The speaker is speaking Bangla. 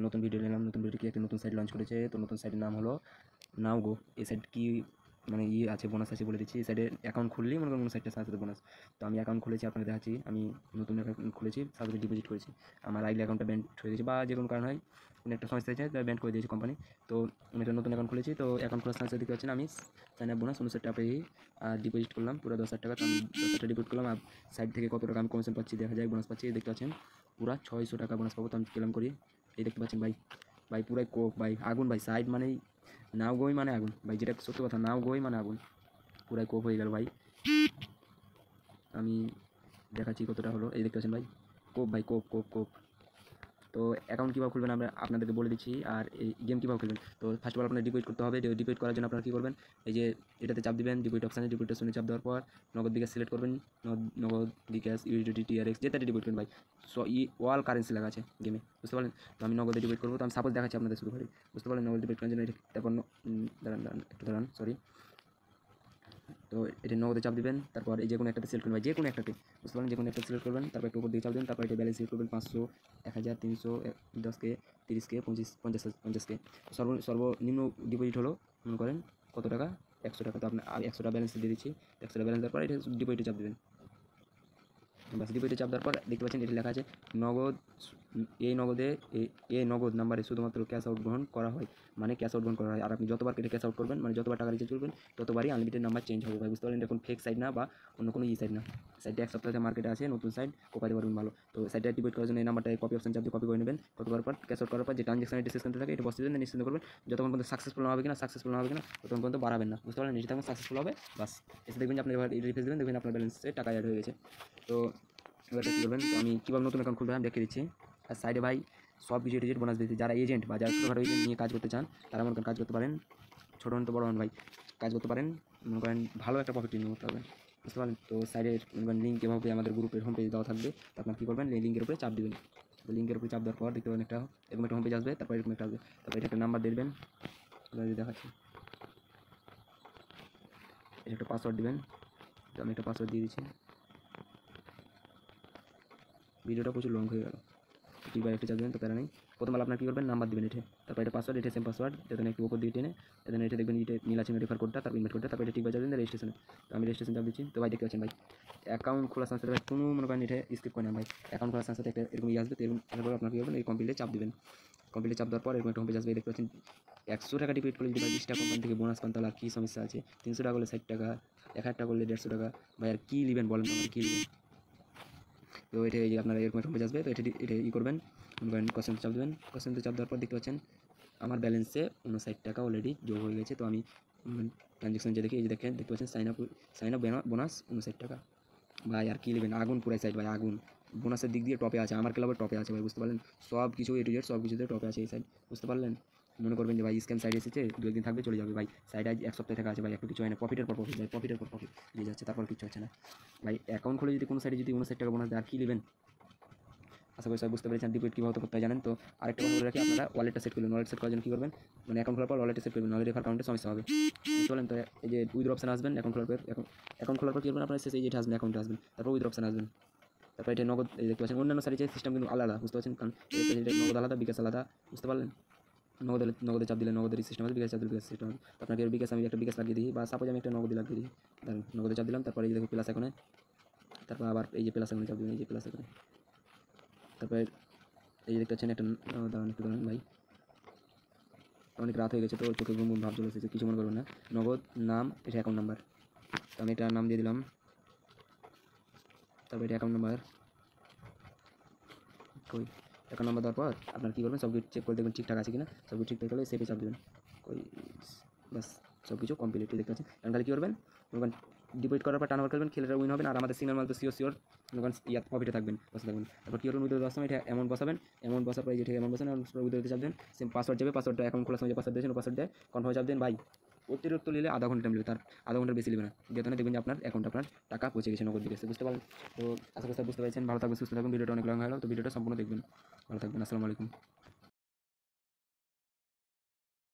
নতুন ভিডিও নিলাম। নতুন ভিডিও কি একটা নতুন সাইট লঞ্চ করেছে, তো নতুন সাইটের নাম হলো নাওগো। এই সাইট কি মানে আছে, বোনাস আছে বলে দিচ্ছি। এই সাইটে অ্যাকাউন্ট খুললেই মনে করেন সাইটটা সাথে বোনাস। তো আমি অ্যাকাউন্ট খুলেছি, আপনাদের দেখাচ্ছি। আমি নতুন অ্যাকাউন্ট খুলেছি, সাথে ডিপোজিট করেছি। আমার আইডি অ্যাকাউন্টটা ব্যান্ড হয়ে গেছে বা যে কোনো কারণ হয়, কোনো একটা সমস্যা হয়েছে, তাই ব্যান্ড করে দিয়েছে কোম্পানি। তো আমি একটা নতুন অ্যাকাউন্ট খুলেছি। তো অ্যাকাউন্ট খোলার সাথে দেখতে পাচ্ছেন আমি সাইন আপ বোনাস 59 টাকা পেয়ে ডিপোজিট করলাম পুরো 10,000 টাকা। তো আমি 10,000 টাকা ডিপোজিট করলাম। আর সাইড থেকে কত টাকা আমি কমিশন পাচ্ছি দেখা যায়, বোনাস পাচ্ছি। দেখতে পাচ্ছেন পুরো 600 টাকা বোনাস পাবো। তো আমি ক্লেম করি। এই দেখতে পাচ্ছেন ভাই, ভাই পুরাই কোক ভাই, আগুন ভাই। সাইড মানেই নাও গোই মানে আগুন ভাই, যেটা সত্যি কথা, নাও গোই মানে আগুন, পুরাই কোপ হয়ে গেল ভাই। আমি দেখাচ্ছি কতটা হলো। এই দেখতে পাচ্ছেন ভাই, কোপ ভাই, কোপ কোপ কোপ। তো অ্যাকাউন্ট কীভাবে খুলবেন আমরা আপনাদেরকে বলে দিচ্ছি, আর এই গেম কীভাবে খেলবেন। তো ফার্স্ট অফ অল আপনার ডিপোজিট করতে হবে। ডিপোজিট করার জন্য আপনারা কী করবেন, এই যে এটাতে চাপ দিবেন, ডিপোজিট অপশানে। ডিপোজিট অপশানে চাপ দেওয়ার পর নগদ বিকাশ সিলেক্ট করবেন। নগদ বিকাশ, ইউএসডিটি, টিআরএক্স, যেটা ডিপোজিট করবেন ভাই। ওয়াল কারেন্সি লেখা আছে গেমে, বুঝতে পারলেন। তো আমি নগদে ডিপোজিট করবো। তো আমি সাপোজ দেখাচ্ছি আপনাদের শুরু করি, বুঝতে পারলেন। নগদ ডিপোজিট করার জন্য তারপর দাঁড়ান সরি। তো এটা নগদে চাপ দিবেন। তারপর এই যে কোনো একটাতে সিলেক্ট করবেন ভাই, যে কোনো একটাতে, বুঝতে পারলেন। যে কোনো একটা সিলেক্ট করবেন, তারপর একটু উপর দিকে চাপ দেবেন। তারপর এটা ব্যালেন্স সিলেক্ট করবেন 500, 1000, 300, 10K, 30K, 50K। সর্বনিম্ন ডিপোজিট হলো মনে করেন কত টাকা, 100 টাকা। তো আপনি 100 টাকা ব্যালেন্স দিয়ে দিচ্ছি। 100 টাকা ব্যালেন্স দেওয়ার পর এটা ডিপোজিটে চাপ দেবেন। বাস ডিপোজিটে চাপ দেওয়ার পর দেখতে পাচ্ছেন এটা লেখা আছে নগদ। এই নগদ নাম্বারে শুধুমাত্র ক্যাশ আউট গ্রহণ করা হয়, মানে ক্যাশ আউট গ্রহণ করা হয়। আর আপনি যতবার কেটে ক্যাশ আউট করবেন, মানে যতবার টাকা রিচার্জ করবেন, ততবারই আনলিমিটেড নাম্বার চেঞ্জ হবে ভাই, বুঝতে পারলেন। এখন ফেক সাইট না বা অন্য কোনো সাইট না। সাইটটা এক সপ্তাহে মার্কেটে আছে, নতুন সাইট, কোপাইতে পারবেন ভালো। তো সাইটটা ডিপোজিট করার জন্য এই নাম্বারটা কপি অপশন চাপ দিয়ে কপি করে নেবেন। কপি করার পর ক্যাশ আউট করার পর যে ট্রানজ্যাকশনের ডিসকাউন্ট থাকে এটা বসতে দেন, নিশ্চিন্ত করবেন। যতক্ষণ পর্যন্ত সাকসেসফুল না হবে কিনা ততক্ষণ পর্যন্ত বাড়াবেন না, বুঝতে পারলেন। যেটা সাকসেসফুল হবে বাস এসে দেখবেন যে আপনি এবার রিফ্রেশ দেবেন, দেখবেন আপনার ব্যালেন্সে টাকা অ্যাড হয়ে গেছে। তো এবার কী করবেন, তো আমি কীভাবে নতুন অ্যাকাউন্ট খুলতে হয় আমি দেখিয়ে দিচ্ছি। আর সাইডে ভাই সব কিছু টিজিট বোনাস দিচ্ছি। যারা এজেন্ট বা যারা ছোটোখাটো এজেন্ট নিয়ে কাজ করতে চান, তারা মনে করেন কাজ করতে পারেন। ছোটো হন তো বড় হন ভাই, কাজ করতে পারেন। মনে করেন ভালো একটা প্রফিট নিয়ে করতে পারবেন, বুঝতে পারলেন। তো সাইডের মনে করেন লিঙ্ক এভাবে আমাদের গ্রুপের হোম পেজে দেওয়া থাকবে। তো আপনার কী করবেন, এই লিঙ্কের উপরে চাপ দেবেন। তো লিঙ্কের উপরে চাপ দেওয়ার পর দেখতে পাবেন এরকম একটা হোম পেজ আসবে। তারপর এরকম একটা আসবে। তারপর এটা একটা নাম্বার দেবেন, দেখাচ্ছি। এটা একটা পাসওয়ার্ড দেবেন। তো আমি একটা পাসওয়ার্ড দিয়ে দিচ্ছি। ভিডিওটা প্রচুর লং হয়ে গেল, টিবার একটা চাপ দেবেন, তো প্যারা নেই। প্রথমবার আপনার কী করবেন, নাম্বার দেবেন এটা। তারপর এটা পাসওয়ার্ড, এটা সেম পাসওয়ার্ড। যাতে একটু উপর দিয়ে টেনে এখানে এটা দেখবেন, এটা নীল আছে রেফার কোডটা, তারপর ইনভাইট কোডটা, তারপর এটা টিকবার যাবেন রেজিস্ট্রেশনে। তো আমি রেজিস্ট্রেশন চাপ দিচ্ছি। তো ভাই দেখতে পাচ্ছেন ভাই, অ্যাকাউন্ট খোলার সাথে সাথে কোনো মনে করেন এটা স্কিপ করে না ভাই। অ্যাকাউন্ট খোলার সাথে সাথে একটা এরকম আসবে। তো এরকম আসার পর আপনার কী করবেন, এই কমপ্লিটে চাপ দেবেন। কমপ্লিটে চাপ দেওয়ার পর এরকম একটা হোম পেজ আসবে। দেখতে পাচ্ছেন 100 টাকা ডিপোজিট করলে যদি 20 টাকা কোম্পানি থেকে বোনাস পান, তাহলে আর কী সমস্যা আছে। 300 টাকা করলে 60 টাকা, 1000 টাকা করলে 150 টাকা। ভাই আর কী নেবেন বলেন, আমার কী নেবেন। তো এটা এই যে আপনার এরকম একটা পেজ আসবে। তো এটা করবেন, মনে করেন কোশ্চেনতে চাপ দেবেন। কোশ্চেনতে চাপ দেওয়ার পর দেখতে পাচ্ছেন আমার ব্যালেন্সে 59 টাকা অলরেডি যোগ হয়ে গেছে। তো আমি ট্রানজ্যাকশন যে দেখি, এই যে দেখতে পাচ্ছেন সাইন আপ বোনাস 59 টাকা। ভাই আর কী নেবেন, আগুন পুরাই সাইড ভাই, আগুন। বোনাসের দিক দিয়ে টপে আছে, আমার ক্লাবের টপে আছে ভাই, বুঝতে পারলেন। সব কিছু এ টু জেড সব কিছুতে টপে আছে এই সাইড, বুঝতে পারলেন। মনে করবেন যে ভাই স্ক্যাম সাইড এসেছে, 2-1 দিন থাকবে চলে যাবে ভাই। সাইড আজ এক সপ্তাহে টাকা আছে ভাই, একটু কিছু হয় না। প্রফিটের পর প্রফিট ভাই, প্রফিটের পর প্রফিট দিয়ে যাচ্ছে, তারপর কিছু হচ্ছে না ভাই। অ্যাকাউন্ট খুলে যদি কোনো সাইডে যদি 59 টাকা বোনাস দেয়, আর কী নেবেন। আশা করি সবাই বুঝতে পেরেছেন ডিপোজিট কীভাবে করতে হয় জানেন। তো আরেকটা কথা বলে রাখি, আপনারা ওয়ালেটটা সেট করবেন। ওয়ালেট সেট করার জন্য কী করবেন, মানে অ্যাকাউন্ট খোলার পর ওয়ালেটে সেট করবেন, নাহলে রেফার অ্যাকাউন্টে সমস্যা হবে, বুঝতে পারলেন। তো এই যে উইথড্র অপশান আসবেন, অ্যাকাউন্ট খোলার পর অ্যাকাউন্ট খোলার পর কী করবেন, আপনার শেষে এই যেটা আসবেন অ্যাকাউন্টে আসবেন, তারপর উইথড্র অপশান আসবেন। তারপর এটা নগদ, এই দেখতে পাচ্ছেন অন্যান্য সাইডে সিস্টেম কিন্তু আলাদা, বুঝতে পারছেন। কারণ নগদ আলাদা, বিকাশ আলাদা, বুঝতে পারলেন। নগদে চাপ দিলে নগদের সিস্টেম আছে, বিকাশ চাপ দিলে বিকাশ সিস্টেম আছে। আপনাকে বিকাশ আমি একটা বিকাশ লাগিয়ে দিই, বা সাপোজ আমি একটা নগদে লাগিয়ে দিই। নগদে চাপ দিলাম, তারপরে এই দেখো প্লাস এখানে, তারপর আবার এই যে প্লাস এখানে চাপ দিবেন, এই যে প্লাস এখানে। তারপর এই যে দেখতে পাচ্ছেন একটা দাঁড়ান ভাই, অনেক রাত হয়ে গেছে তো চোখে ঘুম ঘুম ভাব চলে এসেছে, কিছু মনে করবেন না। নগদ নাম, এটা অ্যাকাউন্ট নাম্বার। তো আমি এটা নাম দিয়ে দিলাম। তারপর এটা অ্যাকাউন্ট নাম্বার, কই অ্যাকাউন্ট নাম্বার দেওয়ার পর আপনার কী করবেন, সব কিছু চেক করে দেখবেন ঠিকঠাক আছে কিনা। সব কিছু ঠিকঠাক হলে সেভে চাপ দেবেন। কই বাস সব কিছু কমপ্লিট দেখতে পাচ্ছেন। কারণ তাহলে কী করবেন, মনে ডিপোজিট করার পর টার্নওভার করবেন, খেলাটা উইন হবেন। আর আমাদের সিগন্যাল মাল তো শিওর মনে করেন প্রফিটে থাকবেন, বসে থাকবেন। তারপর কী করবেন, উইথড্র দেওয়ার সময় এটা অ্যামাউন্ট বসাবেন। অ্যামাউন্ট বসার পর এই যে ঠিক অ্যামাউন্ট বসাবেন, উইথড্র দিতে চাপ দেন। সেম পাসওয়ার্ড যাবে, পাসওয়ার্ডটা অ্যাকাউন্ট খোলার সময় যে পাসওয়ার্ড দিয়েছেন পাসওয়ার্ড দেয় কনফার্ম চাপ দেন ভাই। অতিরিক্ত নিলে আধা ঘন্টা টাইম নেবে, তার আধা ঘন্টার বেশি নেবে না। যেহেতু দেখবেন যে আপনার অ্যাকাউন্ট আপনার টাকা পৌঁছে গেছে নগদ দিকে, বুঝতে পারলেন। তো আশা করি বুঝতে পেরেছেন। ভালো থাকবেন, সুস্থ থাকবেন। ভিডিওটা অনেক লং হলো, তো ভিডিওটা সম্পূর্ণ দেখবেন। ভালো থাকবেন, আসসালামু আলাইকুম।